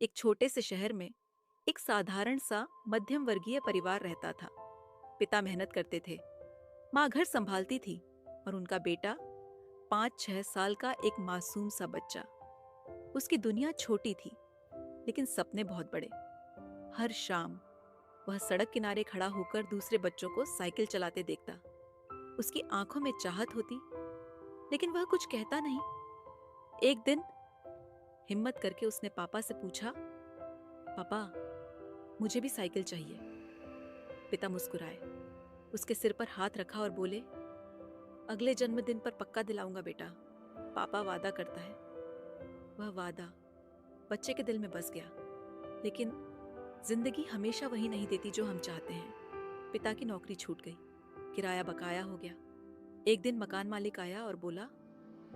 एक छोटे से शहर में एक साधारण सा मध्यम वर्गीय परिवार रहता था। पिता मेहनत करते थे, माँ घर संभालती थी और उनका बेटा 5-6 साल का एक मासूम सा बच्चा। उसकी दुनिया छोटी थी, लेकिन सपने बहुत बड़े। हर शाम वह सड़क किनारे खड़ा होकर दूसरे बच्चों को साइकिल चलाते देखता। उसकी आंखों में चाहत होती, लेकिन वह कुछ कहता नहीं। एक दिन हिम्मत करके उसने पापा से पूछा, पापा, मुझे भी साइकिल चाहिए। पिता मुस्कुराए, उसके सिर पर हाथ रखा और बोले, अगले जन्मदिन पर पक्का दिलाऊंगा बेटा। पापा वादा करता है। वह वादा बच्चे के दिल में बस गया, लेकिन जिंदगी हमेशा वही नहीं देती जो हम चाहते हैं। पिता की नौकरी छूट गई, किराया बकाया हो गया। एक दिन मकान मालिक आया और बोला,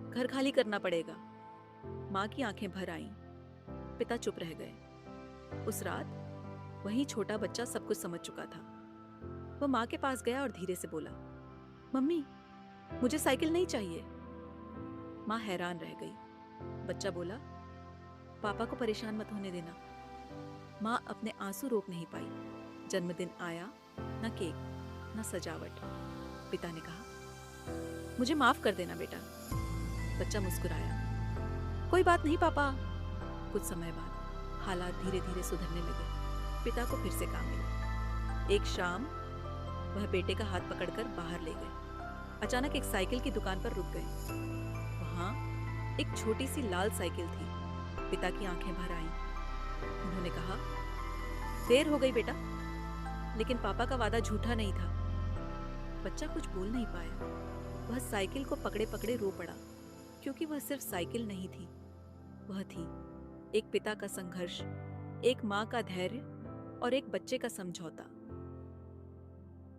घर खाली करना पड़ेगा। माँ की आंखें भर आईं। पिता चुप रह गए। उस रात वही छोटा बच्चा सब कुछ समझ चुका था। वह माँ के पास गया और धीरे से बोला, मम्मी, मुझे साइकिल नहीं चाहिए। माँ हैरान रह गई। बच्चा बोला, पापा को परेशान मत होने देना। माँ अपने आंसू रोक नहीं पाई। जन्मदिन आया, न केक न सजावट। पिता ने कहा, मुझे माफ कर देना बेटा। बच्चा मुस्कुराया, कोई बात नहीं पापा। कुछ समय बाद हालात धीरे धीरे सुधरने लगे। पिता को फिर से काम मिला। एक शाम वह बेटे का हाथ पकड़कर बाहर ले गए। अचानक एक साइकिल की दुकान पर रुक गए। वहां एक छोटी सी लाल साइकिल थी। पिता की आंखें भर आईं। उन्होंने कहा, देर हो गई बेटा, लेकिन पापा का वादा झूठा नहीं था। बच्चा कुछ बोल नहीं पाया। वह साइकिल को पकड़े पकड़े रो पड़ा, क्योंकि वह सिर्फ साइकिल नहीं थी, वह थी एक पिता का संघर्ष, एक माँ का धैर्य और एक बच्चे का समझौता।